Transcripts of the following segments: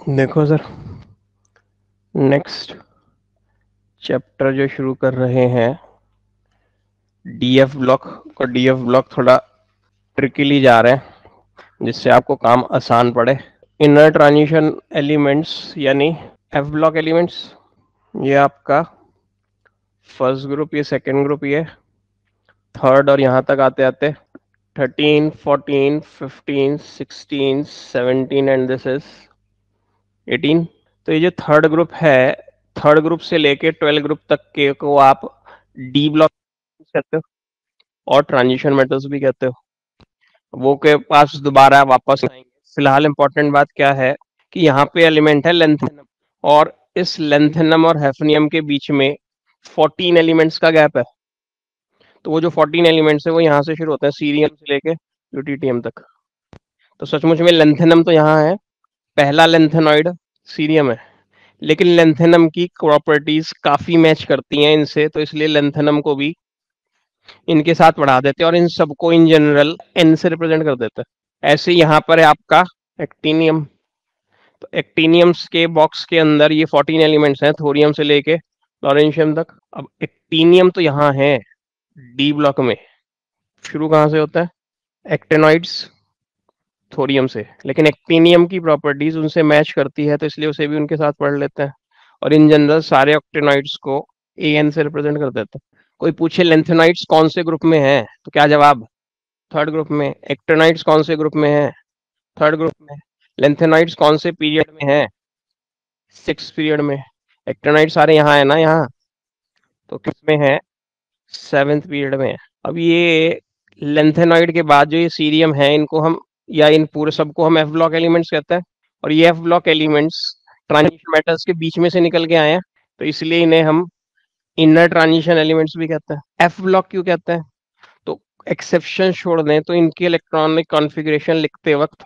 देखो sir, next chapter जो शुरू कर रहे हैं डीएफ ब्लॉक, और डीएफ ब्लॉक थोड़ा ट्रिकीली जा रहे हैं जिससे आपको काम आसान पड़े। इनर ट्रांजिशन एलिमेंट्स यानी एफ ब्लॉक एलिमेंट्स, ये आपका फर्स्ट ग्रुप, ये सेकंड ग्रुप, ये थर्ड, और यहाँ तक आते आते 13, 14, 15, 16, 17 एंड दिस इज 18। तो ये जो थर्ड ग्रुप है, थर्ड ग्रुप से लेके 12 ग्रुप तक के को आप डी ब्लॉक कहते हो और ट्रांजिशन मेटल्स भी कहते हो। वो के पास दोबारा वापस आएंगे। फिलहाल इंपॉर्टेंट बात क्या है कि यहाँ पे एलिमेंट है लेंथेनम, और इस लेंथेनम और हैफनियम के बीच में 14 एलिमेंट्स का गैप है। तो वो जो 14 एलिमेंट्स है वो यहाँ से शुरू होते हैं, सीरियम से लेके ल्यूटिटियम तक। तो सचमुच में लेंथेनम तो यहाँ है, पहला लेंथेनॉइड सीरियम है, लेकिन लेंथेनम की प्रॉपर्टीज काफी मैच करती हैं इनसे, तो इसलिए लेंथेनम को भी इनके साथ बढ़ा देते हैं और इन सबको इन जनरल एन से रिप्रेजेंट कर देते हैं। ऐसे यहाँ पर है आपका एक्टिनियम। तो एक्टिनियम्स के बॉक्स के अंदर ये 14 एलिमेंट्स हैं, थोरियम से लेके लॉरेंशियम तक। अब एक्टिनियम तो यहाँ है डी ब्लॉक में, शुरू कहाँ से होता है? एक्टेनॉइड्स, थोरियम से, लेकिन एक्टिनियम की प्रॉपर्टीज उनसे मैच करती है, तो इसलिए उसे भी उनके साथ पढ़ लेते हैं। और इन जनरल सारे ऑक्टेनॉइड्स को ए एन से रिप्रेजेंट कर देते हैं। कोई पूछे लेंथेनॉइड्स कौन से ग्रुप में है, तो क्या जवाब? थर्ड ग्रुप में। एक्टेनॉइड्स कौन से ग्रुप में है? थर्ड ग्रुप में। लेंथेनॉइड्स कौन से पीरियड में है? सिक्स पीरियड में। एक्टेनॉइड सारे यहाँ है ना, यहाँ तो किसमें है? सेवेंथ पीरियड में है। अब ये लेंथेनॉइड के बाद जो ये सीरियम है, इनको हम, या इन पूरे सबको हम एफ ब्लॉक एलिमेंट्स कहते हैं। और ये F block elements transition metals के बीच में से निकल के आए हैं, तो इसलिए इन्हें हम इनर ट्रांजिशन एलिमेंट्स भी कहते हैं। एफ ब्लॉक क्यों कहते हैं? तो एक्सेप्शन छोड़ दें तो इनकी इलेक्ट्रॉनिक कॉन्फ़िगरेशन लिखते वक्त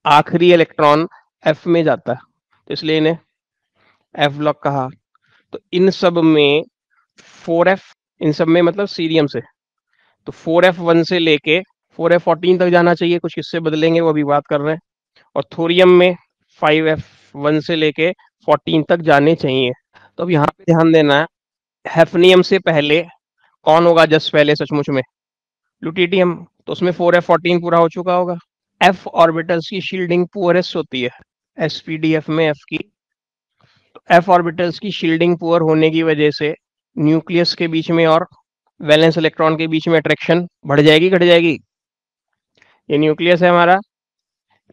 आखिरी इलेक्ट्रॉन एफ में जाता है, तो इसलिए इन्हें एफ ब्लॉक कहा। तो इन सब में 4f, इन सब में मतलब सीरियम से, तो 4f1 से लेके 4f14 तक जाना चाहिए, कुछ किससे बदलेंगे वो अभी बात कर रहे हैं। और थोरियम में 5f1 से लेके 14 तक जाने चाहिए। तो अब यहाँ पे ध्यान देना है, हैफनियम से पहले कौन होगा? जस्ट पहले सचमुच में ल्यूटिटियम, तो उसमें 4f14 पूरा हो चुका होगा। एफ ऑर्बिटल्स की शील्डिंग पुअरेस्ट होती है एसपीडीएफ में, एफ की। तो एफ ऑर्बिटल्स की शील्डिंग पुअर होने की वजह से न्यूक्लियस के बीच में और वैलेंस इलेक्ट्रॉन के बीच में अट्रैक्शन बढ़ जाएगी, घट जाएगी? ये न्यूक्लियस है हमारा,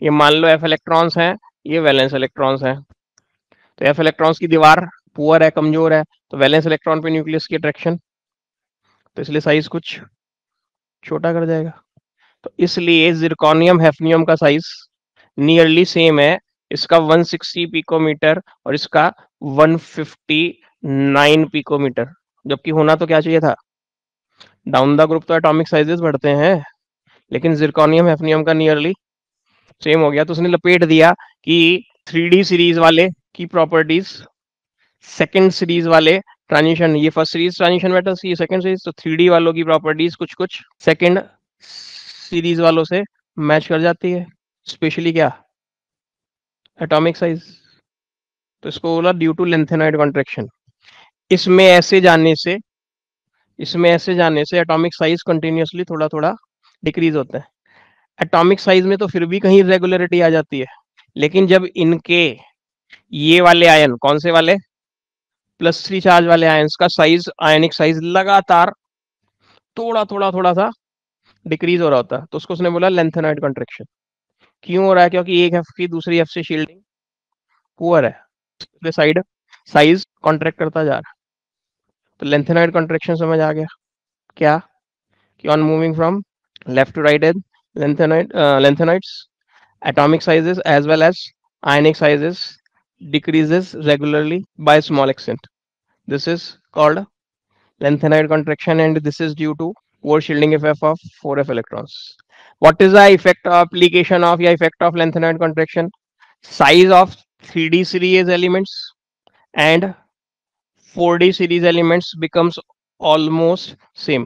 ये मान लो एफ इलेक्ट्रॉन्स हैं, ये वैलेंस इलेक्ट्रॉन्स हैं। तो एफ इलेक्ट्रॉन्स की दीवार पुअर है, कमजोर है, तो वैलेंस इलेक्ट्रॉन पे न्यूक्लियस की अट्रैक्शन, तो इसलिए साइज कुछ छोटा कर जाएगा। तो इसलिए जिरकॉनियम हैफनियम का साइज नियरली सेम है, इसका 160 पिकोमीटर और इसका 159 पिकोमीटर, जबकि होना तो क्या चाहिए था? डाउन द ग्रुप तो एटॉमिक साइजेस बढ़ते हैं, लेकिन जिरकॉनियम हैफनियम का नियरली सेम हो गया। तो उसने लपेट दिया कि 3D सीरीज वाले की प्रॉपर्टीज सेकंड सीरीज वाले ट्रांजिशन, ये फर्स्ट सीरीज ट्रांजिशन मेटल्स की सेकंड सीरीज, तो 3D वालों की प्रॉपर्टीज कुछ कुछ सेकंड सीरीज वालों से मैच कर जाती है, स्पेशली क्या? Atomic size. तो इसको बोला ड्यू टू लेंथेनॉइड कॉन्ट्रैक्शन। इसमें ऐसे जाने से, इसमें ऐसे जाने से एटॉमिक साइज कंटिन्यूअसली थोड़ा थोड़ा डिक्रीज होता है। एटॉमिक साइज में तो फिर भी कहीं रेगुलरिटी आ जाती है, लेकिन जब इनके ये वाले आयन, कौन से वाले? +3 चार्ज वाले आयन्स का साइज, आयनिक साइज लगातार थोड़ा थोड़ा थोड़ा सा डिक्रीज हो रहा होता है, तो उसको उसने बोला लेंथेनॉइड कॉन्ट्रैक्शन। क्यों हो रहा है? क्योंकि एक एफ की दूसरी एफ से शील्डिंग पुअर है, साइड साइज कॉन्ट्रैक्ट करता जा रहा है। तो लेंथेनॉइड कॉन्ट्रैक्शन समझ आ गया क्या? कि on moving from left to right as lengthenoids, atomic sizes as well as ionic sizes decreases regularly by a small extent. This is called lengthenide contraction, and this is due to poor shielding effect of 4f electrons. What is the effect of application of, या effect of lengthenide contraction? Size of 3D series elements and 4D series elements becomes almost same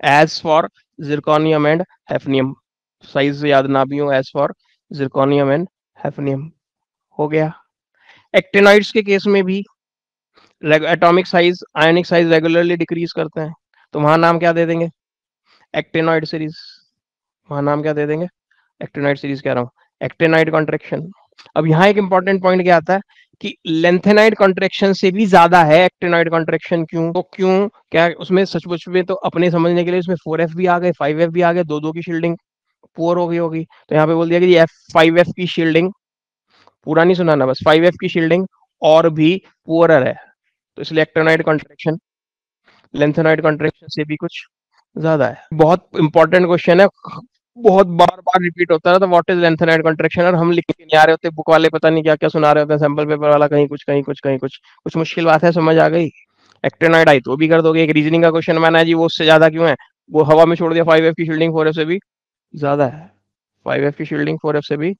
as for zirconium and hafnium. Size याद ना भी हो, as for zirconium and hafnium. हो गया। Actinoids के case में भी atomic size, ionic size regularly decrease करते हैं, तो वहां नाम क्या दे देंगे? Actinoid series. वहां नाम क्या दे देंगे? एक्टिनॉइड सीरीज कह रहा हूँ, एक्टिनॉइड कॉन्ट्रेक्शन। अब यहाँ एक इंपॉर्टेंट पॉइंट क्या आता है कि लेंथेनाइड कॉन्ट्रेक्शन से भी ज्यादा है एक्टिनॉइड कॉन्ट्रेक्शन। क्यों? तो क्यों, क्या उसमें सचमुच में तो अपने समझने के लिए उसमें 4F भी आ गए, 5F भी आ गए, दो की शील्डिंग पुअर हो गई होगी, तो यहाँ पे बोल दिया कि F5F की शील्डिंग, पूरा नहीं सुनाना, बस 5F की शील्डिंग और भी पुअरर है, तो इसलिए एक्टिनॉइड कॉन्ट्रेक्शन लेंथेनाइड कॉन्ट्रेक्शन से भी कुछ ज्यादा है। बहुत इंपॉर्टेंट क्वेश्चन है, बहुत बार बार रिपीट होता है, तो व्हाट इज लेंथेनाइड कॉन्ट्रेक्शन, और हम लिख के नहीं आ रहे होते, बुक वाले पता नहीं क्या क्या सुना रहे होते हैं, सैंपल पेपर वाला कहीं कुछ कहीं कुछ कहीं कुछ। कुछ मुश्किल बात है, समझ आ गई? एक्टिनॉइड आई तो भी कर दोगे। एक रीजनिंग का क्वेश्चन माना है जी, वो उससे ज्यादा क्यों है, वो हवा में छोड़ दिया, 5F की शील्डिंग 4F से भी ज्यादा है, 5F की शील्डिंग 4F से भी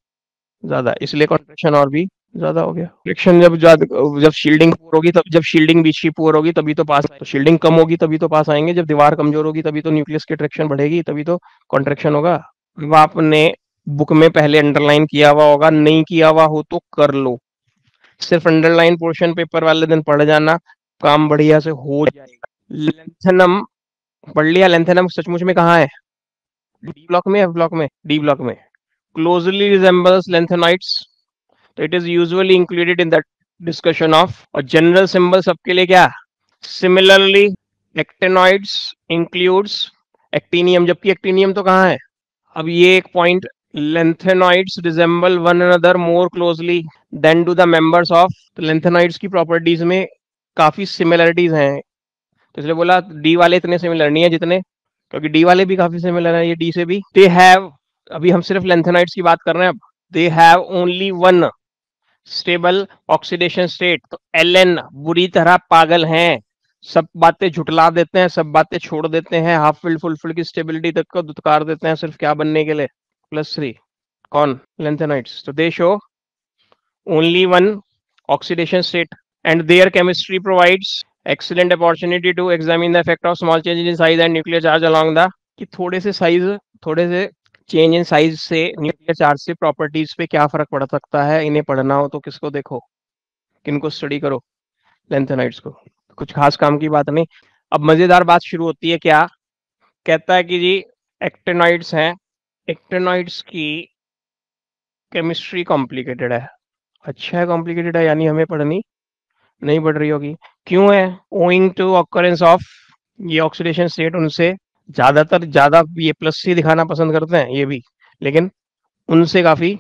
ज्यादा, इसलिए कॉन्ट्रेक्शन और भी ज्यादा हो गया। फ्रिक्शन जब शील्डिंग पुअर होगी, तब जब शील्डिंग बीच की पुअर होगी तभी तो पास आएंगे, तो शील्डिंग कम होगी तभी तो पास आएंगे, जब दीवार कमजोर होगी तभी तो न्यूक्लियस की अट्रैक्शन बढ़ेगी, तभी तो कॉन्ट्रेक्शन होगा। अब आपने बुक में पहले अंडरलाइन किया हुआ होगा, नहीं किया हुआ हो तो कर लो, सिर्फ अंडरलाइन पोर्शन पेपर वाले दिन पढ़ जाना, काम बढ़िया से हो जाएगा। लेंथेनम पढ़ लिया, लेंथेनम सचमुच में कहाँ है? डी ब्लॉक में, एफ ब्लॉक में? डी ब्लॉक में। क्लोजली रिजेंबल्स lanthanide, तो it is usually included in that discussion of, और जनरल सिंबल सबके लिए क्या? सिमिलरली एक्टिनॉइड्स इंक्लूड्स एक्टिनियम, जबकि एक्टिनियम तो कहाँ है? अब ये एक point, lanthanide resemble one another more closely than do the members of, तो lanthanide की प्रॉपर्टीज में काफी सिमिलरिटीज हैं, तो इसलिए बोला डी वाले इतने सिमिलर नहीं है जितने, क्योंकि डी वाले भी काफी सिमिलर है ये डी से भी। दे हैव, अभी हम सिर्फ lanthanide की बात कर रहे हैं, अब they have only one stable oxidation state, तो Ln बुरी तरह पागल हैं, सब बातें झुटला देते हैं, सब बातें छोड़ देते हैं, हाफ फिल्ड फुल फिल्ड की स्टेबिलिटी तक को दुत्कार देते हैं, सिर्फ क्या बनने के लिए? +3। कौन? lanthanide। तो they show only one oxidation state and their chemistry provides excellent opportunity to examine the effect of small changes in size and nuclear charge along the, कि थोड़े से साइज, थोड़े से चेंज इन साइज से nuclear charge से properties पे क्या फर्क पड़ सकता है, इन्हें पढ़ना हो तो किसको देखो, किनको स्टडी करो? lanthanide को। कुछ खास काम की बात नहीं। अब मजेदार बात शुरू होती है, क्या कहता है कि जी एक्टिनॉइड्स हैं, एक्टिनॉइड्स की केमिस्ट्री कॉम्प्लिकेटेड है। अच्छा है, कॉम्प्लिकेटेड है, यानी हमें पढ़नी नहीं पड़ रही होगी। क्यों है? ओइंग टू ऑकरेंस ऑफ, ये ऑक्सीडेशन स्टेट उनसे ज्यादातर ज्यादा ये +C दिखाना पसंद करते हैं ये भी, लेकिन उनसे काफी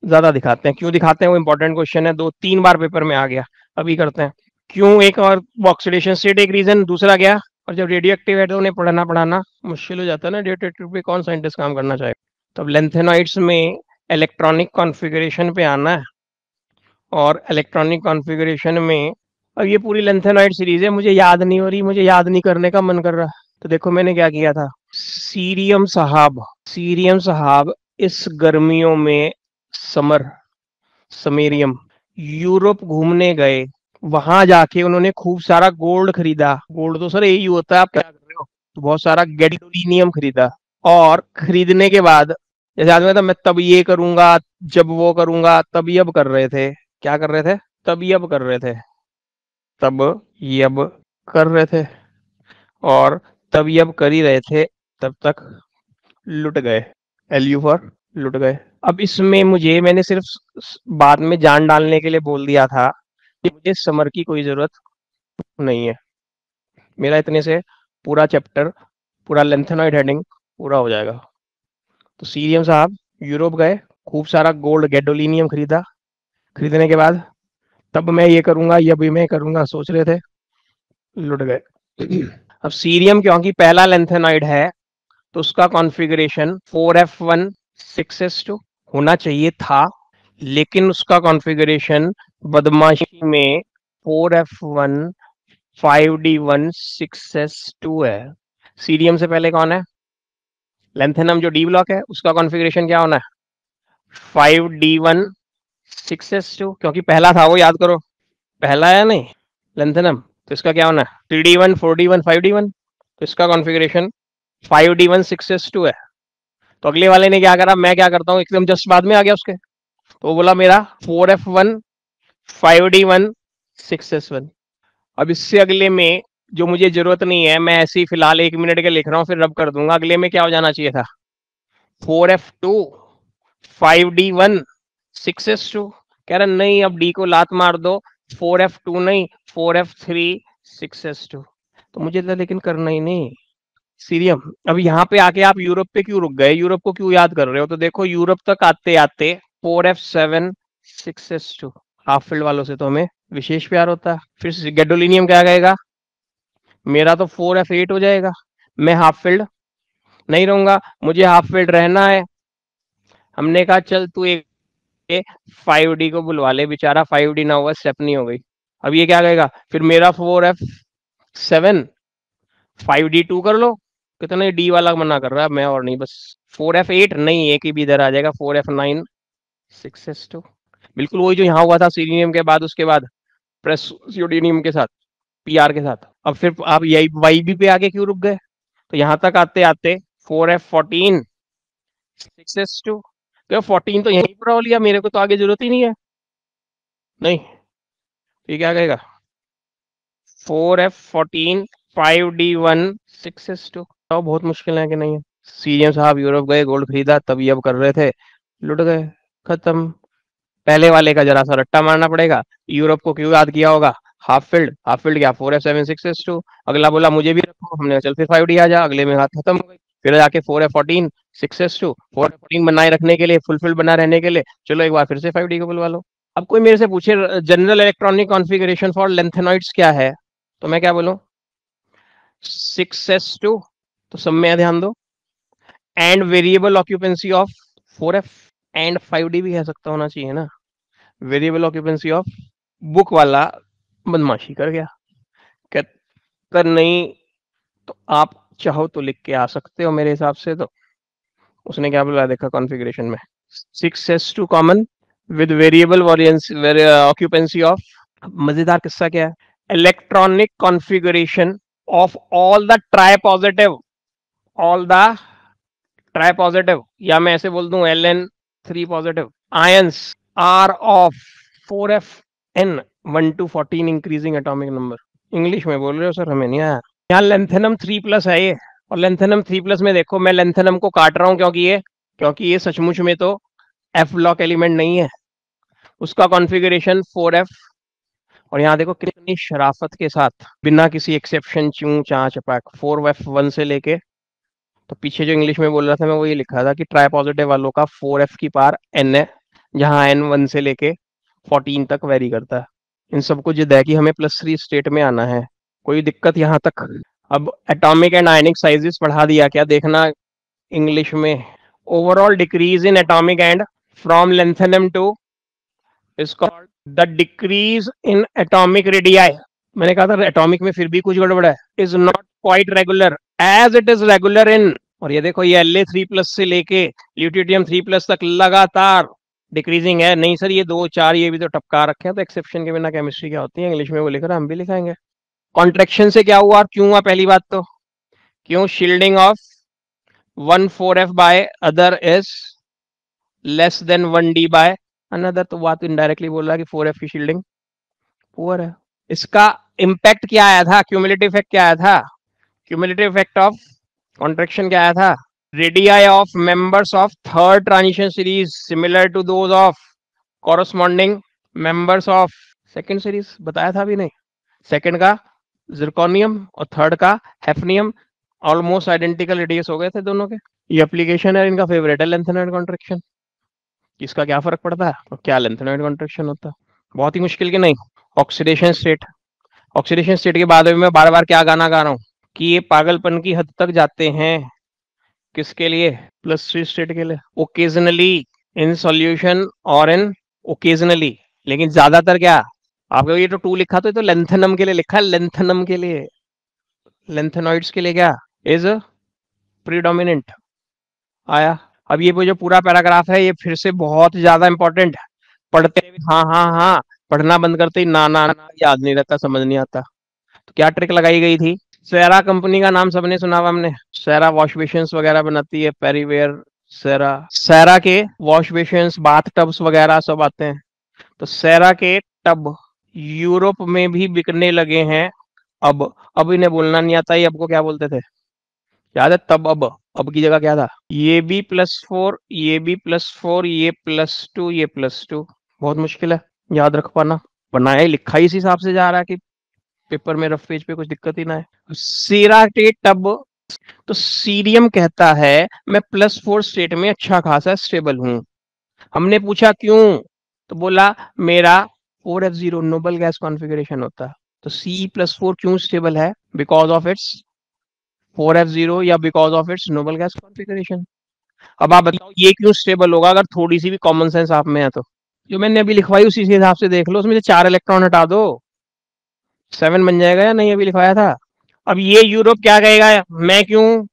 ज्यादा दिखाते हैं। क्यों दिखाते हैं वो इंपॉर्टेंट क्वेश्चन है, 2-3 बार पेपर में आ गया, अभी करते हैं। क्यों? एक और ऑक्सीडेशन स्टेट एक रीजन, दूसरा क्या? और जब रेडियो एक्टिव है तो उन्हें पढ़ाना मुश्किल हो जाता है ना, रेडियो एक्टिव पे कौन साइंटिस्ट काम करना चाहेगा। तब lanthanide में इलेक्ट्रॉनिक कॉन्फ़िगरेशन पे आना है, और इलेक्ट्रॉनिक कॉन्फ़िगरेशन में, अब ये पूरी lanthanide सीरीज है, मुझे याद नहीं हो रही, मुझे याद नहीं करने का मन कर रहा, तो देखो मैंने क्या किया था। सीरियम साहब इस गर्मियों में, समर समेरियम यूरोप घूमने गए, वहां जाके उन्होंने खूब सारा गोल्ड खरीदा, गोल्ड तो सर यही होता है, आप क्या कर रहे हो, तो बहुत सारा गैडोलिनियम खरीदा, और खरीदने के बाद जैसे आदमी था मैं तब ये करूंगा, जब वो करूंगा, तब ये अब कर रहे थे, क्या कर रहे थे? तब ये अब कर रहे थे, तब ये अब कर रहे थे, और तब ये अब कर ही रहे थे, तब तक लुट गए, LU फॉर लुट गए। अब इसमें मैंने सिर्फ बाद में जान डालने के लिए बोल दिया था कि मुझे समर की कोई जरूरत नहीं है, मेरा इतने से पूरा चैप्टर, पूरा lanthanide हेडिंग पूरा हो जाएगा। तो सीरियम साहब यूरोप गए, खूब सारा गोल्ड गैडोलिनियम खरीदा, खरीदने के बाद तब मैं ये करूंगा, ये भी मैं करूंगा सोच रहे थे, लुट गए। अब सीरियम क्योंकि पहला lanthanide है, तो उसका कॉन्फ़िगरेशन 4F1 6S2 होना चाहिए था, लेकिन उसका कॉन्फ़िगरेशन बदमाशी में 4F1 5D1 6S2 है। सीरियम से पहले कौन है? lanthanum जो डी ब्लॉक है, उसका कॉन्फ़िगरेशन क्या होना है? 5D1 6S2, क्योंकि पहला था वो, याद करो, पहला है नहीं lanthanum, तो इसका क्या होना है? 3D1 4D1 5D1, तो इसका कॉन्फ़िगरेशन 5D1 6S2 है। तो अगले वाले ने क्या करा, मैं क्या करता हूँ, एकदम जस्ट बाद में आ गया उसके, तो बोला मेरा 4F1 5D1 6S1। अब इससे अगले में जो मुझे जरूरत नहीं है, मैं ऐसे ही फिलहाल 1 मिनट के लिख रहा हूं, फिर रब कर दूंगा। अगले में क्या हो जाना चाहिए था? 4F2 5D1 6S2। कह रहा नहीं, अब डी को लात मार दो, 4F2 नहीं 4F3 6S2। तो मुझे तो लेकिन करना ही नहीं सीरियम। अब यहाँ पे आके आप यूरोप पे क्यों रुक गए? यूरोप को क्यों याद कर रहे हो? तो देखो यूरोप तक आते आते 4F7 6S2। हाफ फील्ड वालों से तो हमें विशेष प्यार होता है। फिर गैडोलिनियम क्या कहेगा? मेरा तो 4F8 हो जाएगा। मैं हाफ फील्ड नहीं रहूंगा, मुझे हाफ फील्ड रहना है। हमने कहा चल तू एक 5D को बुलवा ले, बेचारा 5D ना हुआ, स्टेपनी हो गई। अब ये क्या कहेगा? फिर मेरा 4F7 5D2 कर लो। कितने डी वाला मना कर रहा है, मैं और नहीं बस। 4F8 नहीं, एक ही भी इधर आ जाएगा, 4F9 6S2। बिल्कुल वही जो यहाँ हुआ था सीरियम के बाद, उसके बाद प्रेसियोडिनियम के साथ, पीआर के साथ। अब फिर आप यही वाईबी पे आके क्यों रुक गए? तो यहाँ तक आते आते 4F14 6S2। तो 14 तो यहीं पर हो लिया, मेरे को तो आगे जरूरत ही नहीं है। नहीं, ये क्या कहेगा? 4F14 5D1 6S2। तो बहुत मुश्किल है कि नहीं है? सीएम साहब यूरोप गए, गोल्ड खरीदा, तभी अब कर रहे थे, लुट गए, खत्म। पहले वाले का जरा सा रट्टा मारना पड़ेगा। यूरोप को क्यों याद किया होगा? हाफ फील्ड, हाफ फील्ड क्या 4F7 6S2। अगला बोला मुझे भी रखो, हमने कहा, चल फिर 5D आ जा। अगले में हाथ खत्म हो गई। फिर जाके 4F14 6S2, 4F14 बनाए रखने के लिए, फुलफिल बना रहने के लिए, चलो एक बार फिर से 5D को बुलवा लो। अब कोई मेरे से पूछे general electronic configuration for lanthanoids क्या है, तो मैं क्या बोलूं? 6S2। तो सब में ध्यान दो। And variable occupancy of 4F। And 5D भी कह सकता होना चाहिए ना। वेरिएबल ऑक्यूपेंसी ऑफ, बुक वाला बदमाशी कर गया, कहकर नहीं तो आप चाहो तो लिख के आ सकते हो मेरे हिसाब से। तो उसने क्या बोला देखा कॉन्फ़िगरेशन में, 6S2 common with variable occupancy of. मजेदार किस्सा क्या है? Electronic configuration of all the tri positive, all the tri positive, या मैं ऐसे बोल दूं Ln3 positive ions are of 4Fn 1 to 14 increasing atomic number. English में बोल रहे हो सर, हमें नहीं आया। यहाँ लेंथेनम 3+ है ये, और लेंथेनम 3+ में देखो मैं लेंथेनम को काट रहा हूँ क्योंकि ये सचमुच में तो एफ ब्लॉक एलिमेंट नहीं है। उसका कॉन्फ़िगरेशन 4F। और यहाँ देखो कितनी शराफत के साथ, बिना किसी एक्सेप्शन, चूं चां चपाक, 4F1 से लेके, तो पीछे जो इंग्लिश में बोल रहा था मैं, वो ये लिखा था कि ट्राई पॉजिटिव वालों का 4F की पावर N है, जहां N 1 से लेके 14 तक वेरी करता है। इन सबको जिद है कि हमें +3 स्टेट में आना है। कोई दिक्कत यहाँ तक? अब एटॉमिक एंड आयनिक साइजेस बढ़ा दिया क्या, देखना इंग्लिश में। Overall decrease in atomic and from lanthanum two is called the decrease in atomic radii. मैंने कहा था एटॉमिक में फिर भी कुछ गड़बड़ है। Is not quite regular as it is regular in, और ये देखो ये La3+ से लेके ल्यूटिडियम 3+ तक लगातार डिक्रीजिंग है। नहीं सर ये 2 4 ये भी तो टपका रखे हैं, तो एक्सेप्शन के बिना केमिस्ट्री क्या होती है? इंग्लिश में वो लिख रहा है, हम भी लिखाएंगे। कॉन्ट्रेक्शन से क्या हुआ और क्यों हुआ? पहली बात तो क्यों shielding of 1 4F by other is less than 1D by another. तो बात इनडायरेक्टली बोल रहा है कि 4F की शील्डिंग पुअर है। इसका इम्पैक्ट क्या आया था? क्यूमुलेटिव इफेक्ट क्या आया था? क्यूमुलेटिव इफेक्ट ऑफ कॉन्ट्रैक्शन क्या आया था? Radii of members of third transition series similar to those of corresponding members of second series. बताया था भी नहीं? सेकंड का जिरकोनियम और थर्ड का हैफनियम ऑलमोस्ट आइडेंटिकल रेडियस हो गए थे दोनों के। ये एप्लीकेशन है इनका फेवरेट है, लेंथेनॉइड कॉन्ट्रैक्शन। इसका क्या फर्क पड़ता है और क्या लेंथेनॉइड कॉन्ट्रैक्शन होता है? बहुत ही मुश्किल की नहीं। ऑक्सीडेशन स्टेट, ऑक्सीडेशन स्टेट के बाद में मैं बार बार क्या गाना गा रहा हूँ कि ये पागलपन की हद तक जाते हैं। किसके लिए? +3 स्टेट के लिए। ओकेजनली इन सॉल्यूशन और इन ओकेजनली, लेकिन ज्यादातर क्या? आपको ये तो 2 लिखा तो लेंथेनम के लिए लिखा है, लेंथेनम के लिए। लेंथेनॉइड्स के लिए क्या इज प्रीडोमिनेंट आया। अब ये जो पूरा पैराग्राफ है ये फिर से बहुत ज्यादा इंपॉर्टेंट है। पढ़ते हाँ हाँ हाँ, पढ़ना बंद करते ही ना ना ना, याद नहीं रहता, समझ नहीं आता। तो क्या ट्रिक लगाई गई थी? सेरा कंपनी का नाम सबने सुना हुआ हमने। सेरा वॉश बेसिन्स वगैरह बनाती है, पेरीवेयर, सेरा के वॉश बेसिन्स, बाथ टब्स वगैरह सब आते हैं। तो सेरा के टब यूरोप में भी बिकने लगे हैं अब इन्हें बोलना नहीं आता, ये अब को क्या बोलते थे याद है? तब अब की जगह क्या था? ये भी +4, ये भी +4, ये +2, ये +2। बहुत मुश्किल है याद रख पाना, बनाया ही लिखा ही इस हिसाब से जा रहा है कि पेपर में रफ पेज पे कुछ दिक्कत ही ना है। सीराटेट टब, तो सीरियम कहता है मैं +4 स्टेट में अच्छा खासा स्टेबल हूं। हमने पूछा क्यों, तो बोला मेरा 4f0 नोबल गैस कॉन्फ़िगरेशन होता है। तो C+4 क्यों स्टेबल है? बिकॉज ऑफ इट्स 4f0 या because of its noble gas configuration. अब आप बताओ ये क्यों स्टेबल होगा अगर थोड़ी सी भी कॉमन सेंस आप में है तो? जो मैंने अभी लिखवाई उसी के हिसाब से देख लो, उसमें से 4 इलेक्ट्रॉन हटा दो, 7 बन जाएगा या नहीं? अभी लिखवाया था। अब ये यूरोप क्या कहेगा, मैं क्यों,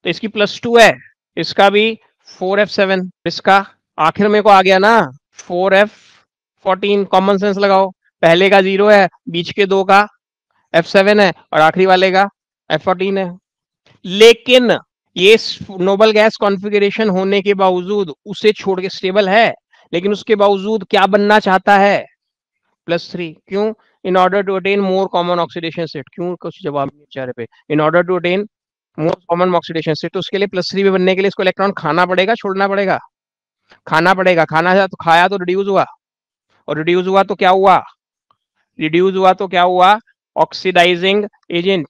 तो इसकी +2 है, इसका भी 4f7, इसका आखिर में को आ गया ना 4f14। कॉमन सेंस लगाओ, पहले का 0 है, बीच के 2 का f7 है और आखिरी वाले का f14 है। लेकिन ये नोबल गैस कॉन्फ़िगरेशन होने के बावजूद उसे छोड़ के स्टेबल है, लेकिन उसके बावजूद क्या बनना चाहता है? +3। क्यों? In order to attain more common oxidation state. क्यों? कुछ जवाब नहीं चेहरे पे। In order to attain more common oxidation state, तो उसके लिए +3 में बनने के लिए इसको इलेक्ट्रॉन खाना पड़ेगा, छोड़ना पड़ेगा? खाना पड़ेगा। खाना तो खाया तो रिड्यूस हुआ, और रिड्यूस हुआ तो क्या हुआ? रिड्यूस हुआ तो क्या हुआ? Oxidising agent.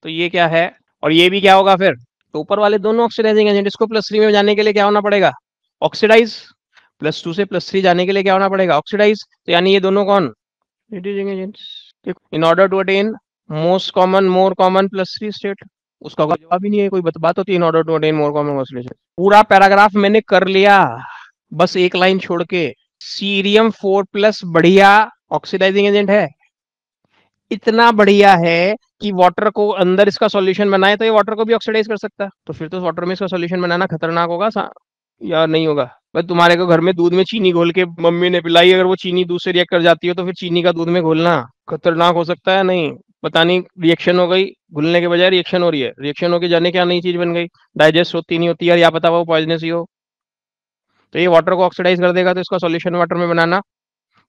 तो ये क्या है? और ये भी क्या होगा फिर? तो ऊपर वाले दोनों ऑक्सीडाइजिंग एजेंट, इसको +3 में जाने के लिए क्या होना पड़ेगा? ऑक्सीडाइज। +2 से +3 जाने के लिए क्या होना पड़ेगा? ऑक्सीडाइज। तो यानी ये दोनों कौन? Reducing agents. In order to attain most common more common +3 state. उसका कोई जवाब ही नहीं है, कोई बात होती है in order to attain more common oxidation? पूरा पैराग्राफ मैंने कर लिया, बस एक लाइन छोड़ के। सीरियम 4+ बढ़िया ऑक्सीडाइजिंग एजेंट है, इतना बढ़िया है कि वाटर को अंदर इसका सॉल्यूशन बनाए तो ये वाटर को भी ऑक्सीडाइज कर सकता है। तो फिर तो वाटर में इसका सॉल्यूशन बनाना खतरनाक होगा या नहीं होगा? भाई तुम्हारे को घर में दूध में चीनी घोल के मम्मी ने पिलाई, अगर वो चीनी दूध से रिएक्ट कर जाती है तो फिर चीनी का दूध में घोलना खतरनाक हो सकता है? नहीं, पता नहीं रिएक्शन हो गई, घुलने के बजाय रिएक्शन हो रही है, रिएक्शन होके जाने क्या नई चीज बन गई, डाइजेस्ट होती नहीं होती यार, या पता वो पॉइजनस ही हो। तो ये वाटर को ऑक्सीडाइज कर देगा, तो इसका सॉल्यूशन वाटर में बनाना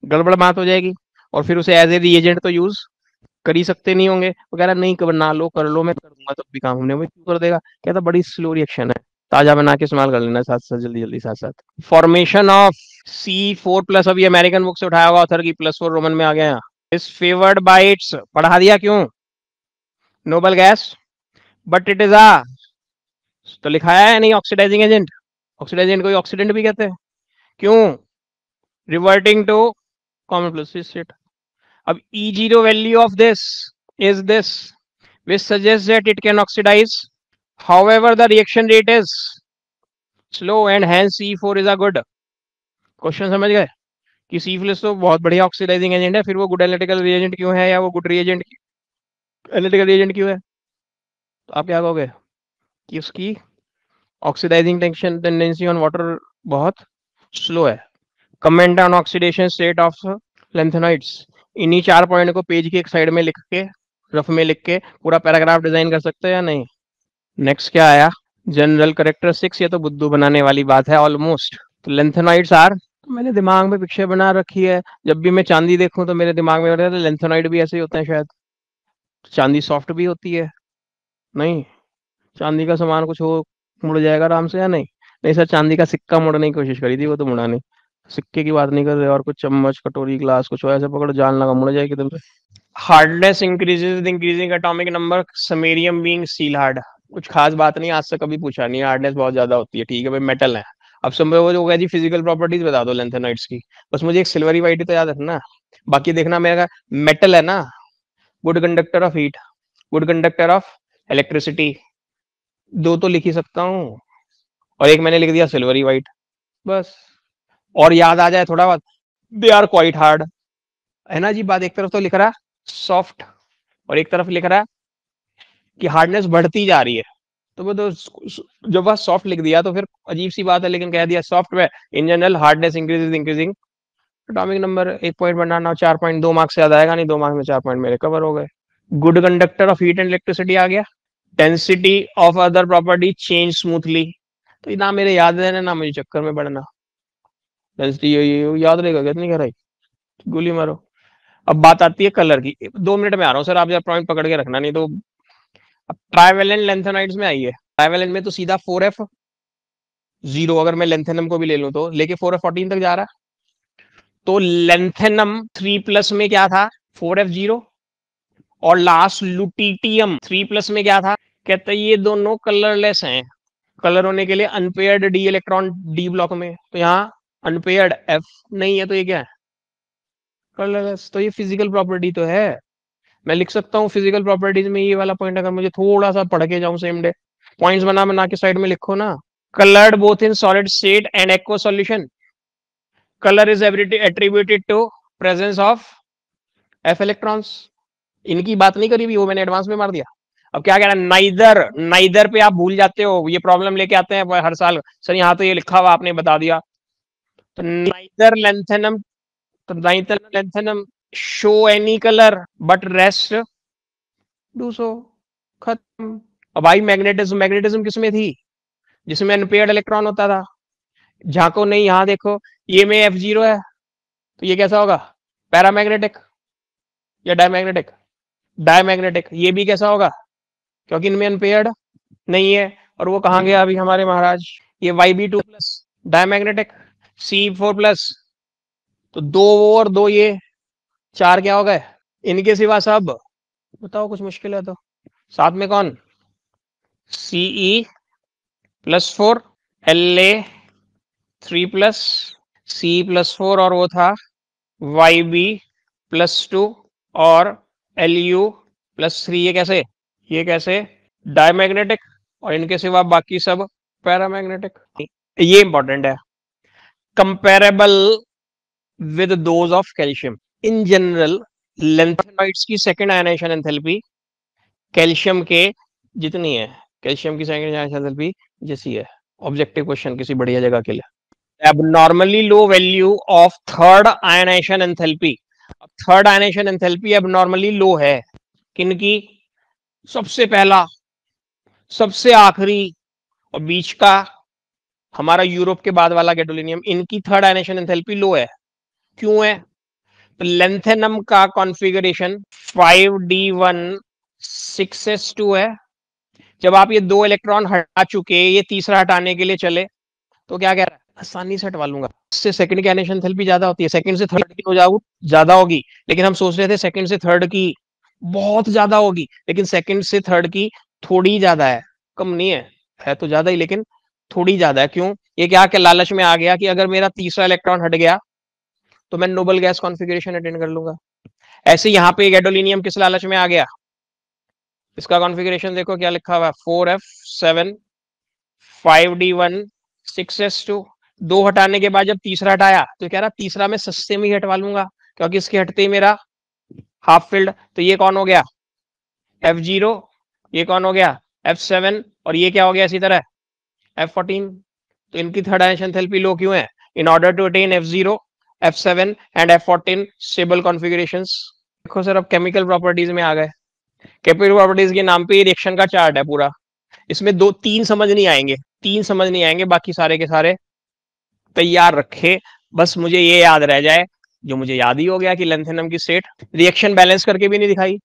गड़बड़ बात हो जाएगी, और फिर उसे एज ए रिएजेंट तो यूज कर ही सकते नहीं होंगे। वो कह रहा नहीं बना लो, कर लो, मैं कर दूंगा तब भी काम। हमने वो क्यों कर देगा? कहता बड़ी स्लो रिएक्शन है, ताजा बना के इस्तेमाल कर लेना साथ साथ, जल्दी जल्दी साथ साथ। फॉर्मेशन ऑफ C4+, अभी अमेरिकन बुक से उठाया होगा ऑथर की, +4 रोमन में आ गया। इज फेवर्ड बाय इट्स, पढ़ा दिया क्यों? Noble gas, but it is a, तो लिखाया है नहीं ऑक्सीडाइजिंग एजेंट। ऑक्सीडाइजिंग एजेंट को ऑक्सीडेंट भी कहते हैं। क्यों? Reverting to common +3 state. अब E0 value of this is this, which suggests that it can oxidize. However, the reaction rate is slow and hence C4 is a good. Question समझ गए कि C+ तो बहुत बढ़िया ऑक्सीडाइजिंग एजेंट है, फिर वो गुड एनालिटिकल रिएजेंट क्यों है, या वो गुड रिएजेंट एनालिटिकल रिएजेंट क्यों है? तो आप क्या कहोगे कि उसकी ऑक्सीडाइजिंग टेंडेंसी ऑन वाटर बहुत स्लो है। Comment on oxidation state of lanthanoids. इन्हीं 4 पॉइंट को पेज की एक साइड में लिख के, रफ में लिख के पूरा पैराग्राफ डिजाइन कर सकते हैं या नहीं? नेक्स्ट क्या आया? General characteristics. ये तो बुद्धू बनाने वाली बात है ऑलमोस्ट। तो लेंथेनॉइड्स आर, तो मैंने दिमाग में पिक्चर बना रखी है, जब भी मैं चांदी देखूं तो मेरे दिमाग में रहता है लेंथेनॉइड भी ऐसे ही होते हैं शायद। चांदी सॉफ्ट भी होती है? नहीं, चांदी का सामान कुछ हो मुड़ जाएगा आराम से या नहीं? नहीं सर, चांदी का सिक्का मुड़ने की कोशिश करी थी, वो तो मुड़ा नहीं। सिक्के की बात नहीं कर रहे, और कुछ चम्मच कटोरी ग्लास कुछ ऐसे पकड़ो, जान लगा मुड़ जाएगी एकदम से। Hardness increases with increasing atomic number, samarium being steel hard. कुछ खास बात नहीं, आज तक कभी पूछा नहीं, हार्डनेस बहुत ज्यादा होती है, ठीक है भाई, मेटल है। अब सब वो जो होगा जी, फिजिकल प्रॉपर्टीज बता दो लेंथेनॉइड्स की, बस मुझे एक सिल्वरी वाइट ही तो याद रखना, बाकी देखना मेरा मेटल है ना, good conductor of heat, good conductor of electricity, दो तो लिख ही सकता हूँ, और एक मैंने लिख दिया सिल्वरी वाइट, बस। और याद आ जाए थोड़ा बहुत, दे आर क्वाइट हार्ड, है ना जी बात। एक तरफ तो लिख रहा सॉफ्ट, और एक तरफ लिख रहा कि हार्डनेस बढ़ती जा रही है, तो वो तो जब वह सॉफ्ट लिख दिया तो फिर अजीब सी बात है, लेकिन कह दिया सॉफ्ट में in general hardness increases increasing atomic number. 1 point banana, 4.2 marks से ज्यादा आएगा नहीं, 2 मार्क्स में 4 पॉइंट मेरे कवर हो गए। Good conductor of heat and electricity आ गया। Density of other property change smoothly, तो ना मेरे याद रहना ना मुझे चक्कर में पड़ना, डेंसिटी ये याद रहेगा कितनी गहराई, गोली मारो। अब बात आती है कलर की। 2 मिनट में आ रहा हूँ सर, आप जरा पॉइंट पकड़ के रखना, नहीं तो। अब ट्राइवेलेंट लेंथेनाइड्स में आइए। ट्राइवेलेंट में तो सीधा 4F0, अगर मैं लेंथेनम को भी ले लूं तो लेके 4F14 तक जा रहा है। तो लेंथेनम 3+ में क्या था? 4F0। और लास्ट लुटीटियम 3+ में क्या था? कहते हैं ये दोनों कलरलेस हैं। कलर होने के लिए unpaired D electron D block में, तो यहाँ अनपेयर्ड एफ नहीं है, तो ये क्या है? कलरलेस। तो ये फिजिकल प्रॉपर्टी तो है। मैं लिख सकता हूँ फिजिकल प्रॉपर्टीज में ये वाला पॉइंट, अगर मुझे थोड़ा सा पढ़ के जाऊं सेम डे। पॉइंट्स बना बना के साइड में लिखो ना। Coloured both in solid state and aqua solution. Colour is attributed to presence of f electrons. इनकी बात नहीं करी भी, वो मैंने एडवांस में मार दिया। अब क्या कह रहा है? नाइदर। नाइदर पे आप भूल जाते हो, ये प्रॉब्लम लेके आते हैं हर साल। सर यहाँ तो ये लिखा हुआ, आपने बता दिया। तो नाइदर लेंथेनम, तो neither lanthanum show any colour but rest do so. खत्म। अब भाई मैग्नेटिज्म, मैग्नेटिज्म किसमें थी? जिसमें अनपेयर्ड इलेक्ट्रॉन होता था। झांको नहीं, यहाँ देखो, ये में F0 है, तो ये कैसा होगा? पैरामैग्नेटिक या डायमैग्नेटिक? डायमैग्नेटिक। ये भी कैसा होगा? क्योंकि इनमें अनपेयर्ड नहीं है। और वो कहाँ गया अभी हमारे महाराज? ये YB2+, डायमैग्नेटिक। C4+, तो 2 वो और 2 ये, 4 क्या हो गए? इनके सिवा सब। बताओ कुछ मुश्किल है तो। साथ में कौन? Ce+4, La3+, C+4, और वो था YB+2 और Lu+3। ये कैसे? ये कैसे? डायमैग्नेटिक। और इनके सिवा बाकी सब पैरामैग्नेटिक। ये इंपॉर्टेंट है। Comparable with those of calcium. In general lanthanoids की सेकेंड आयनाइजेशन एंथैल्पी कैल्शियम के जितनी है। कैल्शियम की सेकेंड आयनाइजेशन एंथैल्पी जैसी है। ऑब्जेक्टिव क्वेश्चन किसी बढ़िया जगह के लिए। Abnormally low value of third ionization enthalpy. Third ionization enthalpy abnormally low है। किनकी? सबसे पहला, सबसे आखिरी, और बीच का हमारा यूरोप के बाद वाला गैडोलिनियम, इनकी थर्ड आयनाइजेशन एंथैल्पी लो है। क्यों है? तो लेंथेनम का कॉन्फ़िगरेशन 5d1 6s2 है। जब आप ये 2 इलेक्ट्रॉन हटा चुके, ये तीसरा हटाने के लिए चले, तो क्या कह रहा है? आसानी से हटवा लूंगा। इससे सेकंड की आयनाइजेशन एंथैल्पी ज्यादा होती है, सेकंड से थर्ड की हो जाओ ज्यादा होगी। लेकिन हम सोच रहे थे सेकंड से थर्ड की बहुत ज्यादा होगी, लेकिन सेकंड से थर्ड की थोड़ी ज्यादा है, कम नहीं है। है तो ज्यादा ही, लेकिन थोड़ी ज्यादा है। क्यों? ये क्या के लालच में आ गया कि अगर मेरा तीसरा इलेक्ट्रॉन हट गया तो मैं नोबल गैस कॉन्फ़िगरेशन अटेंड कर लूंगा। ऐसे यहाँ पे गैडोलिनियम किस लालच में आ गया? इसका कॉन्फ़िगरेशन देखो क्या लिखा हुआ है, 4f7 5d1 6s2। 2 हटाने के बाद जब तीसरा हटाया तो कह रहा तीसरा मैं सस्ते में ही हटवा लूंगा, क्योंकि इसके हटते ही मेरा हाफ फिल्ड। तो ये कौन हो गया? F0। ये कौन हो गया? F7। और ये क्या हो गया इसी तरह? F14। तो इनकी थर्ड आयनाइजेशन एंथैल्पी लो क्यों है? In order to attain F0, F7 and F14 stable configurations. देखो सर, अब केमिकल प्रॉपर्टीज में आ गए। केमिकल प्रॉपर्टीज के नाम पे ये रिएक्शन का चार्ट है पूरा। इसमें 2 3 समझ नहीं आएंगे, 3 समझ नहीं आएंगे, बाकी सारे के सारे तैयार रखे। बस मुझे ये याद रह जाए, जो मुझे याद ही हो गया, कि लेंथेनम की स्टेट रिएक्शन बैलेंस करके भी नहीं दिखाई।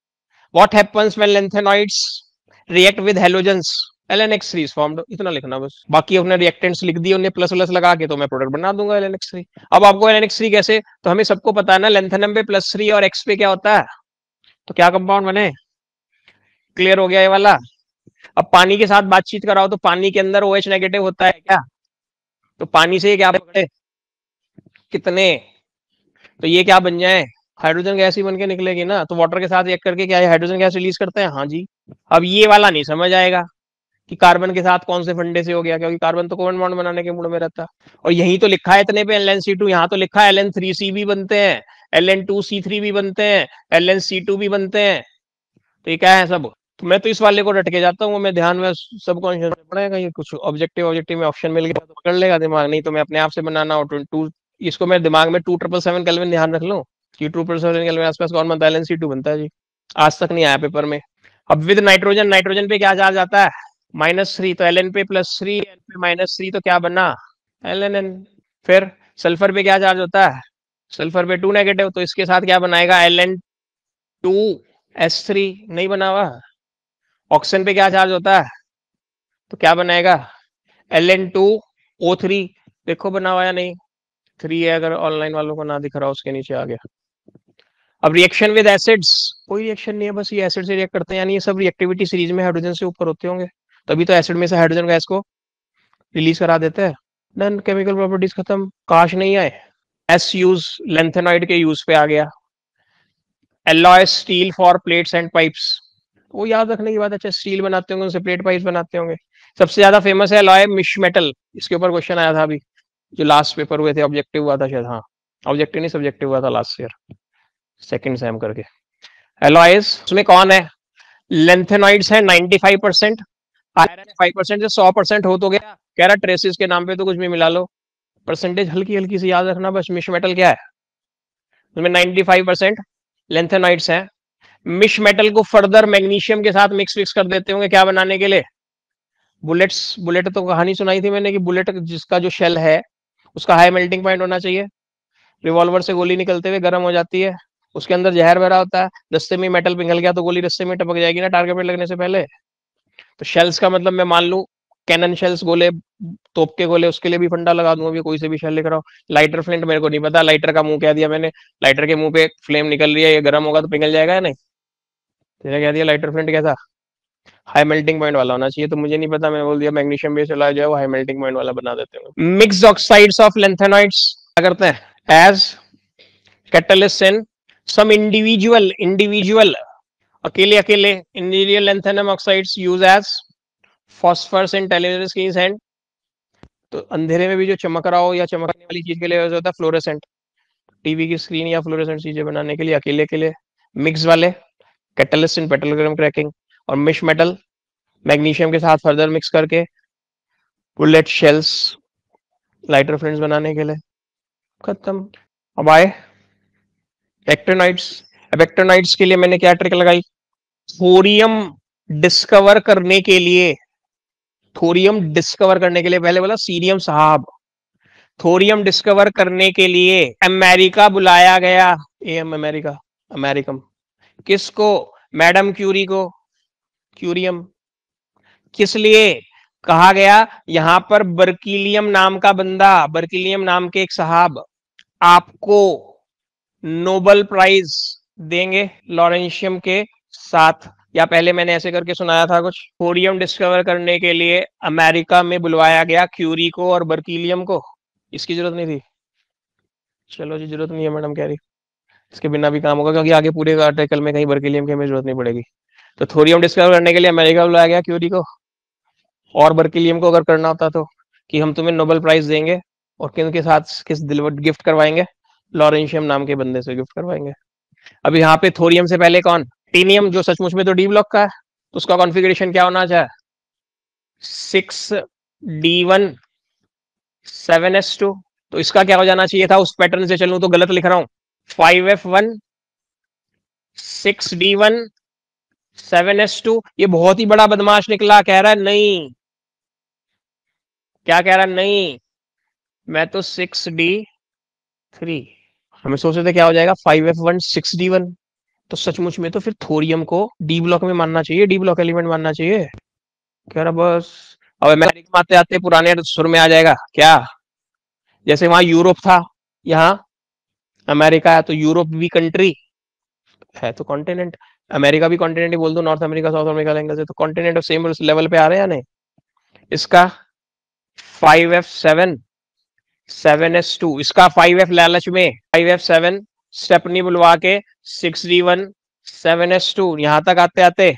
What happens when lanthanoids react with halogens? LNX3 is formed। इतना लिखना बस, बाकी अपने रिएक्टेंट्स लिख दिए, उन्हें प्लस प्लस लगा के तो मैं प्रोडक्ट बना दूंगा LNX3। अब आपको LNX3 कैसे, तो हमें सबको पता है ना, लेंथेनम पे +3 और X पे क्या होता है, तो क्या कंपाउंड बने? क्लियर हो गया ये वाला। अब पानी के साथ बातचीत कराओ तो पानी के अंदर OH नेगेटिव होता है क्या? तो पानी से क्या पकड़े? कितने? तो ये क्या बन जाए? हाइड्रोजन गैस ही बन के निकलेगी ना। तो वाटर के साथ रिएक्ट करके क्या हाइड्रोजन गैस रिलीज करते हैं? हाँ जी। अब ये वाला नहीं समझ आएगा कि कार्बन के साथ कौन से फंडे से हो गया, क्योंकि कार्बन तो कोवन बॉन्ड बनाने के मूड में रहता है। और यही तो लिखा है इतने पे LnC2, यहाँ तो लिखा है Ln3C भी बनते हैं, Ln2C3 भी बनते हैं, LnC2 भी बनते हैं। तो ये क्या है सब? तो मैं तो इस वाले को रट के जाता हूँ, मैं ध्यान में सबकॉन्शियस पड़ेगा। ये कुछ ऑब्जेक्टिव ऑब्जेक्टिव में ऑप्शन मिल गया तो पकड़ लेगा दिमाग, नहीं तो मैं अपने आप से बनाना हो। इसको मैं दिमाग में 277 केल्विन ध्यान रख लूँ कि 277 केल्विन आसपास कौन बनता है? Ln C2 बनता है जी। आज तक नहीं आया पेपर में। अब विद नाइट्रोजन, नाइट्रोजन पे क्या चार्ज आता है? -3। तो Ln पे +3, N पे -3, तो क्या बना? LNN। फिर सल्फर पे क्या चार्ज होता है? सल्फर पे 2 नेगेटिव, तो इसके साथ क्या बनाएगा, Ln2S3 नहीं बना हुआ। ऑक्सीजन पे क्या चार्ज होता है, तो क्या बनाएगा Ln2O3, देखो बना हुआ या नहीं, 3 है, अगर ऑनलाइन वालों को ना दिख रहा उसके नीचे आ गया। अब रिएक्शन विद एसिड्स, कोई रिएक्शन नहीं है, बस ये एसिड से रिएक्ट करते हैं, यानी ये सब रिएक्टिविटी सीरीज में हाइड्रोजन से ऊपर होते होंगे, तभी तो एसिड में से हाइड्रोजन गैस को रिलीज करा देते हैं। डन, केमिकल प्रॉपर्टीज खत्म, काश नहीं आए। एस यूज लेंथेनॉइड के यूज पे आ गया। Alloy steel for plates and pipes, वो याद रखने की बात है, अच्छा स्टील बनाते होंगे उनसे प्लेट पाइप्स बनाते होंगे। सबसे ज्यादा फेमस है एलॉय मिश मेटल, इसके ऊपर क्वेश्चन आया था अभी जो लास्ट पेपर हुए थे, ऑब्जेक्टिव हुआ था शायद, हाँ ऑब्जेक्टिव नहीं सब्जेक्टिव हुआ था लास्ट ईयर सेकंड सेम करके। एलॉयज उसमें कौन है, लेंथेनॉइड्स है 95%, आयरन 5% से 100% हो तो गया, कह रहा ट्रेसिस के नाम पे तो कुछ भी मिला लो, परसेंटेज हल्की हल्की से याद रखना बस। मिश मेटल क्या है, उसमें 95% लेंथेनॉइड्स है। मिश मेटल को फर्दर मैग्नीशियम के साथ मिक्स फिक्स कर देते होंगे, क्या बनाने के लिए, बुलेट्स। बुलेट तो कहानी सुनाई थी मैंने कि बुलेट जिसका जो शेल है उसका हाई मेल्टिंग पॉइंट होना चाहिए, रिवॉल्वर से गोली निकलते हुए गर्म हो जाती है, उसके अंदर जहर भरा होता है, रस्ते में मेटल पिघल गया तो गोली रस्ते में टपक जाएगी ना टारगेट पे लगने से पहले। तो शेल्स का मतलब मैं मान लू कैनन शेल्स गोले, तोप के गोले, उसके लिए भी फंडा लगा दूंगा, कोई से भी शेल लेकर आओ। लाइटर फ्लिंट मेरे को नहीं पता, लाइटर का मुंह कह दिया मैंने, लाइटर के मुंह पे फ्लेम निकल रही है, ये गर्म होगा तो पिघल जाएगा या नहीं, तेरा कह दिया लाइटर फ्लिंट कैसा हाई मेल्टिंग पॉइंट वाला होना चाहिए, तो मुझे नहीं पता, मैं बोल दिया मैग्नीशियम बेस जो है वो हाई मेल्टिंग पॉइंट वाला बना देते हैं। मिक्स्ड ऑक्साइड्स ऑफ लेंथेनॉइड्स क्या करते हैं, as catalyst in some individual अकेले अकेले individual lanthanum oxides use as phosphorus in television screen and, तो अंधेरे में भी जो चमक रहा हो या चमकने वाली चीज के लिए होता है फ्लोरेसेंट, टीवी की स्क्रीन या फ्लोरेसेंट चीजें बनाने के लिए अकेले अकेले। मिक्स वाले कैटलिस्ट इन पेट्रोलियम क्रैकिंग, और मिश मेटल मैग्नीशियम के साथ फर्दर मिक्स करके बुलेट शेल्स लाइटर फ्रेंड्स बनाने के लिए, खत्म। अब आए एक्टिनाइड्स। अब एक्टिनाइड्स के लिए मैंने क्या ट्रिक लगाई, थोरियम डिस्कवर करने के लिए, थोरियम डिस्कवर करने के लिए, पहले बोला सीरियम साहब, थोरियम डिस्कवर करने के लिए अमेरिका बुलाया गया, एम अमेरिका, अमेरिकम, किसको, मैडम क्यूरी को, क्यूरियम, किस लिए कहा गया, यहां पर बर्किलियम नाम का बंदा, बर्किलियम नाम के एक साहब आपको नोबेल प्राइज देंगे लॉरेंशियम के साथ, या पहले मैंने ऐसे करके सुनाया था कुछ, थोरियम डिस्कवर करने के लिए अमेरिका में बुलवाया गया क्यूरी को और बर्किलियम को, इसकी जरूरत नहीं थी, चलो जी जरूरत नहीं है मैडम कह रही, इसके बिना भी काम होगा क्योंकि आगे पूरे आर्टिकल में कहीं बर्किलियम की हमें जरूरत नहीं पड़ेगी। तो थोरियम डिस्कवर करने के लिए अमेरिका बुलाया गया क्यूरी को, और बर्किलियम को अगर करना होता तो कि हम तुम्हें नोबेल प्राइज देंगे, और किन के साथ किस दिल गिफ्ट करवाएंगे, लॉरेंशियम नाम के बंदे से गिफ्ट करवाएंगे। अब यहाँ पे थोरियम से पहले कौन, टीनियम, जो सचमुच में तो डी ब्लॉक का है, तो उसका कॉन्फ़िगरेशन क्या होना चाहिए, 6d1 7s2, तो इसका क्या हो जाना चाहिए था, उस पैटर्न से चलूं तो गलत लिख रहा हूं, 5f1 6d1 7s2, ये बहुत ही बड़ा बदमाश निकला, कह रहा है नहीं, क्या कह रहा है, नहीं मैं तो 6d3, हमें सोच रहे थे क्या हो जाएगा 5f1 6d1, तो सचमुच में तो फिर थोरियम को डी ब्लॉक में मानना चाहिए, डी ब्लॉक एलिमेंट मानना चाहिए, कह रहा बस। अब अमेरिका आते आते पुराने सुर में आ जाएगा क्या, जैसे वहां यूरोप था, यहाँ अमेरिका है, तो यूरोप भी कंट्री है तो कॉन्टिनेंट, अमेरिका भी कॉन्टिनेंट ही बोल दो, नॉर्थ अमेरिका साउथ अमेरिका लेंगे से, तो कॉन्टिनेंट और सेम लेवल पे आ रहे हैं या नहीं। इसका 5f7 7s2, इसका 5f लालच में 5f7 स्टेपनी बुलवा के 6d1 7s2, यहां तक आते आते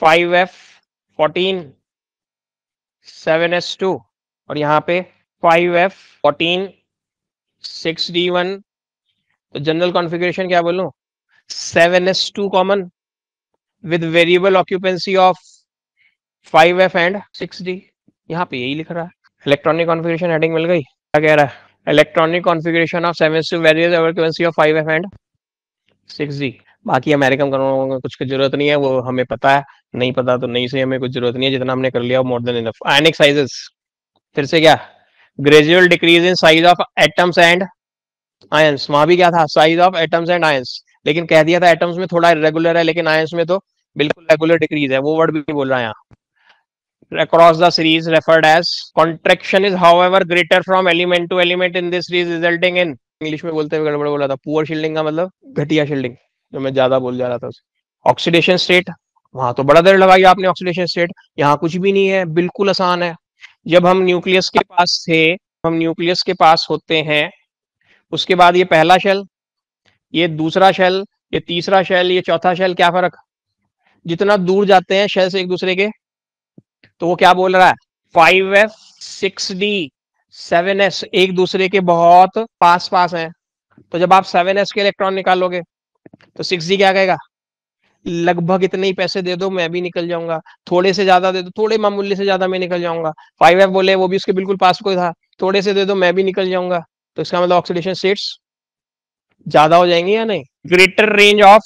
5f14 7s2, और यहाँ पे 5f14 6d1, तो जनरल कॉन्फ़िगरेशन क्या बोलूं, 7s2 common with variable occupancy of 5f and 6d, यहाँ पे यही लिख रहा है। इलेक्ट्रॉनिक कॉन्फ़िगरेशन हेडिंग मिल गई, क्या कह रहा है, electronic configuration of 7s2 variable occupancy of 5f and 6d, बाकी अमेरिकन का कुछ की जरूरत नहीं है, वो हमें पता है, नहीं पता तो नहीं से हमें कुछ जरूरत नहीं है, जितना हमने कर लिया वो मोर देन इनफ। आयनिक साइजेस, फिर से क्या, gradual decrease in size of atoms and ions, वहां भी क्या था, size of atoms and ions, लेकिन कह दिया था एटम्स में थोड़ा इरेगुलर है, लेकिन आयंस में तो बिल्कुल रेगुलर डिक्रीज है, वो वर्ड भी बोल रहा है यहाँ। Across the series referred as contraction is however greater from element to element in this series resulting in, English में बोलते हुए गड़बड़ बोला था, पुअर शील्डिंग का मतलब घटिया शील्डिंग, जो मैं ज्यादा बोल जा रहा था। ऑक्सीडेशन स्टेट, वहां तो बड़ा देर लगाई आपने ऑक्सीडेशन स्टेट, यहाँ कुछ भी नहीं है, बिल्कुल आसान है। जब हम न्यूक्लियस के पास थे, हम न्यूक्लियस के पास होते हैं, उसके बाद ये पहला शेल, ये दूसरा शेल, ये तीसरा शेल, ये चौथा शेल, क्या फर्क, जितना दूर जाते हैं शेल से एक दूसरे के, तो वो क्या बोल रहा है, 5f 6d 7s एक दूसरे के बहुत पास पास हैं, तो जब आप 7s के इलेक्ट्रॉन निकालोगे तो 6d क्या कहेगा, लगभग इतने ही पैसे दे दो मैं भी निकल जाऊंगा, थोड़े से ज्यादा दे दो, थोड़े मामूली से ज्यादा मैं निकल जाऊंगा। 5f बोले वो भी उसके बिल्कुल पास कोई था, थोड़े से दे दो मैं भी निकल जाऊंगा, तो इसका मतलब ऑक्सीडेशन स्टेट्स ज्यादा हो जाएंगे या नहीं। Greater range of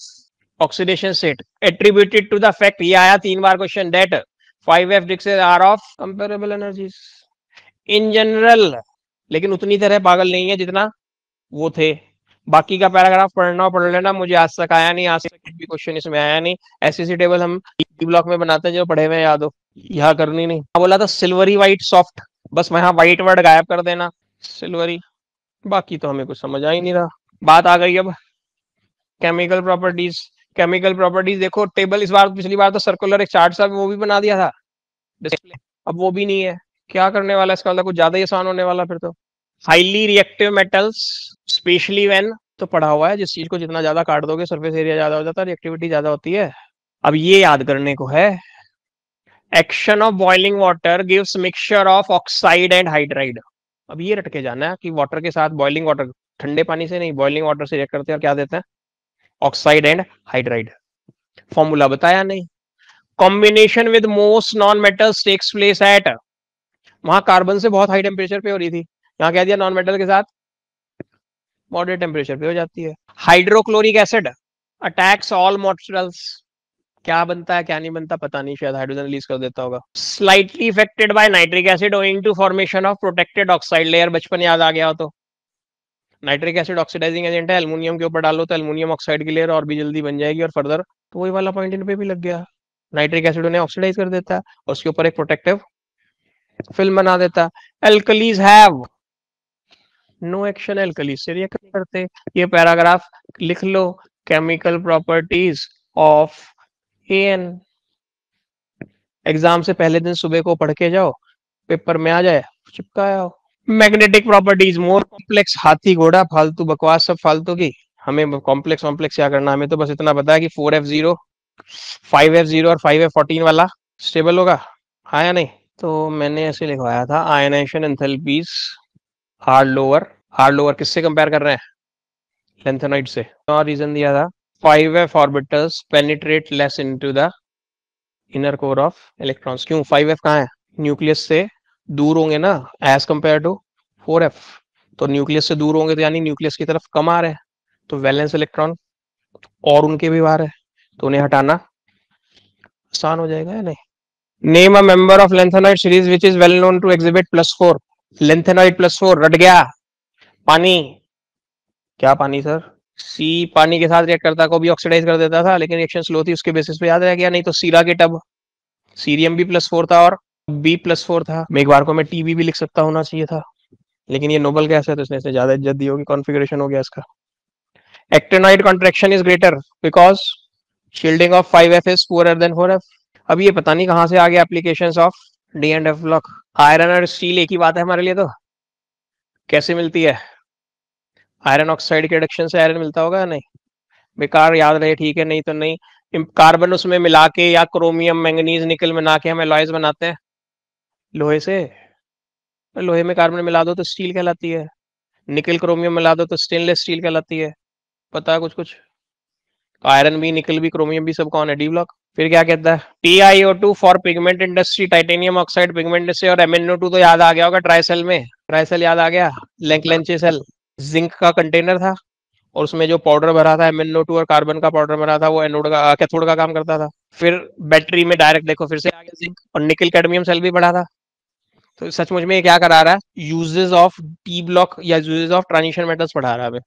oxidation state attributed to the fact, ये आया 3 बार question, that 5f discs are of comparable energies in general, लेकिन उतनी तरह पागल नहीं है जितना वो थे। बाकी का पैराग्राफ पढ़ना पढ़ लेना, मुझे आज तक आया नहीं, आज तक भी क्वेश्चन इसमें आया नहीं। ऐसी सी टेबल हम ब्लॉक में बनाते हैं जो पढ़े हुए याद हो, यहाँ करनी नहीं। बोला था सिल्वरी व्हाइट सॉफ्ट, बस वहां व्हाइट वर्ड गायब कर देना, सिल्वरी, बाकी तो हमें कुछ समझ आ ही नहीं रहा। बात आ गई अब केमिकल प्रॉपर्टीज। केमिकल प्रॉपर्टीज देखो टेबल, इस बार पिछली बार तो सर्कुलर एक चार्ट सा वो भी बना दिया था डिस्प्ले, अब वो भी नहीं है, क्या करने वाला इसका, मतलब कुछ ज्यादा ही आसान होने वाला फिर तो। Highly reactive metals specially when, तो पढ़ा हुआ है, जिस चीज को जितना ज्यादा काट दोगे सरफेस एरिया ज्यादा हो जाता है, रिएक्टिविटी ज्यादा होती है। अब ये याद करने को है, action of boiling water gives mixture of oxide and hydride. अब ये रट के जाना है कि वाटर के साथ बॉइलिंग वाटर, ठंडे पानी से नहीं, बॉइलिंग वाटर से रिएक्ट करते हैं और क्या देते हैं, ऑक्साइड एंड हाइड्राइड। फॉर्मूला बताया नहीं। Combination with most non metals takes place at, वहां कार्बन से बहुत हाई टेम्परेचर पे हो रही थी, यहाँ कह दिया नॉन मेटल के साथ मॉडरेट टेम्परेचर पे हो जाती है। Hydrochloric acid attacks all mortals, क्या बनता है क्या नहीं बनता पता नहीं, शायद हाइड्रोजन रिलीज कर देता होगा। Slightly affected by nitric acid owing to formation of protected oxide layer, बचपन याद आ गया हो तो। नाइट्रिक एसिड ऑक्सीडाइजिंग एजेंट है, एल्युमिनियम के ऊपर डालो तो एल्युमिनियम ऑक्साइड की लेयर और भी जल्दी बन जाएगी, और फर्दर तो वही वाला पॉइंट इन पे भी लग गया, नाइट्रिक एसिड उन्हें ऑक्सीडाइज कर देता है और उसके ऊपर एक प्रोटेक्टिव फिल्म बना देता है। Alkalies have no action, alkalies से रिएक्ट नहीं करते। ये पैराग्राफ लिख लो, chemical properties of an, exam से पहले दिन सुबह को पढ़ के जाओ, पेपर में आ जाए चिपकाया हो। मैग्नेटिक प्रॉपर्टीज मोर कॉम्प्लेक्स, हाथी घोड़ा फालतू बकवास सब फालतू की, हमें कॉम्प्लेक्स कॉम्प्लेक्स क्या करना, हमें तो बस इतना पता है कि 4f0 5f0 और 5f14 वाला स्टेबल होगा, हाँ या नहीं। तो मैंने ऐसे लिखवाया था, आयनाइजेशन एंथैल्पीज आर लोअर किससे कंपेयर कर रहे हैं, लेंथेनाइड से। और रीजन दिया था 5f orbitals penetrate less into the inner core of electrons, क्यों 5f कहाँ है, न्यूक्लियस से दूर होंगे ना एज कंपेयर टू 4f, तो न्यूक्लियस से दूर होंगे तो यानी न्यूक्लियस की तरफ कम आ रहे हैं, तो वैलेंस इलेक्ट्रॉन और उनके भी बाहर है, तो उन्हें हटाना आसान हो जाएगा या नहीं। Name a member of lanthanide series which is well known to exhibit +4, lanthanide +4 रट गया, पानी, क्या पानी सर, सी पानी के साथ रिएक्ट करता को भी ऑक्सीडाइज कर देता था, लेकिन रिएक्शन स्लो थी उसके बेसिस पे याद रह गया, नहीं तो सीरा के टब, सीरियम भी +4 था और B+4 था, मैं एक बार को मैं टीबी भी लिख सकता होना चाहिए था, लेकिन ये नोबल गैस है तो इसने इसे ज्यादा इज्जत दी होगी, कॉन्फ़िगरेशन हो गया इसका। Actinide contraction is greater because shielding of 5f is poorer than 4f। अब ये पता नहीं कहां से आ गया applications of d and f block. Iron और स्टील एक ही बात है हमारे लिए, तो कैसे मिलती है, आयरन ऑक्साइड के रिडक्शन से आयरन मिलता होगा या नहीं, बेकार याद रहे ठीक है, नहीं तो नहीं। कार्बन उसमें मिला के या क्रोमियम मैंगनीज निकल मिला के हम एलॉयज बनाते हैं लोहे से, लोहे में कार्बन मिला दो तो स्टील कहलाती है, निकल क्रोमियम मिला दो तो स्टेनलेस स्टील कहलाती है, पता है कुछ कुछ। आयरन भी निकल भी क्रोमियम भी सब कौन है, डी ब्लॉक। फिर क्या कहता है, TiO2 for pigment industry, titanium oxide pigment से, और MnO2 तो याद आ गया होगा ट्राइसेल में, ट्राइसेल याद आ गया, लेंचे सेल, जिंक का कंटेनर था और उसमें जो पाउडर भरा था MnO2 और कार्बन का पाउडर भरा था वो एनोड का कैथोड का काम करता था। फिर बैटरी में डायरेक्ट देखो फिर से आ गया जिंक, और निकल कैडमियम सेल भी बढ़ा था, तो सचमुच में ये क्या करा रहा है, यूजेस ऑफ पी ब्लॉक या यूजेस ऑफ ट्रांजिशन मेटल्स पढ़ा रहा है हमें,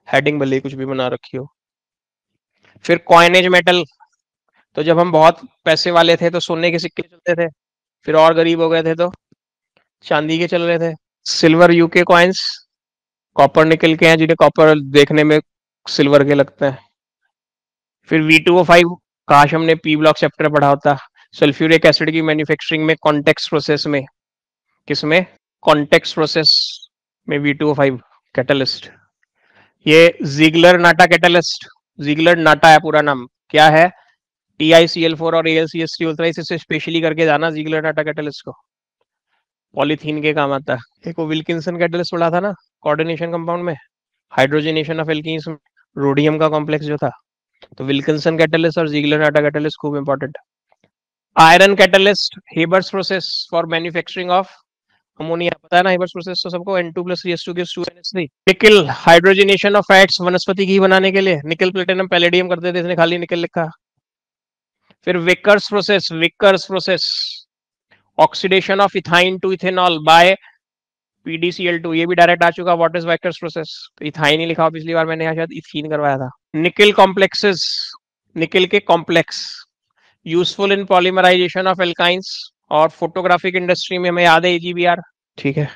हेडिंग भले ही कुछ भी बना रखी हो। फिर कॉइनेज मेटल, तो जब हम बहुत पैसे वाले थे तो सोने के सिक्के चलते थे, फिर और गरीब हो गए थे तो चांदी के चल रहे थे। Silver UK coins, copper nickel के हैं जिन्हें कॉपर देखने में सिल्वर के लगते हैं। फिर V2O5, काश हमने पी ब्लॉक चैप्टर पढ़ा होता। सल्फ्यूरिक एसिड की मैन्युफैक्चरिंग में कॉन्टेक्स प्रोसेस में, किसमें, कॉन्टेक्स प्रोसेस में V2O5 कैटलिस्ट। ये जिगलर नाटा कैटलिस्ट, जिगलर नाटा है पूरा नाम, क्या है, TiCl4 और AlCH3 होता है, इसे स्पेशली करके जाना जिगलर नाटा कैटलिस्ट को, पॉलीथीन के काम आता है। एक वो विल्किंसन कैटलिस्ट पढ़ा था ना, कोऑर्डिनेशन कंपाउंड में, हाइड्रोजनेशन ऑफ एल्कीन्स, रोडियम का कॉम्प्लेक्स जो था, तो विल्किंसन कैटलिस्ट और जिगलर नाटा कैटलिस्ट खूब important. Iron catalyst, Haber's process for manufacturing of ammonia, पता है ना हेबर्स प्रोसेस तो सबको, N2+3S2 gives 2NH3। निकल, हाइड्रोजनेशन ऑफ फैट्स, वनस्पति घी बनाने के लिए निकल प्लेटिनम पैलेडियम करते थे, इसने खाली निकल लिखा। फिर Wacker's process, oxidation of ethyne to ethanol by PDCl2, ये भी डायरेक्ट आ चुका। व्हाट इज विकर्स प्रोसेस, तो इथाइन ही लिखा, पिछली बार मैंने यहाँ शायद इथीन करवाया था। निकल कॉम्प्लेक्सेस, निकल के complex, useful in polymerisation of alkynes, और फोटोग्राफिक इंडस्ट्री में हमें याद है AgBr, ठीक है।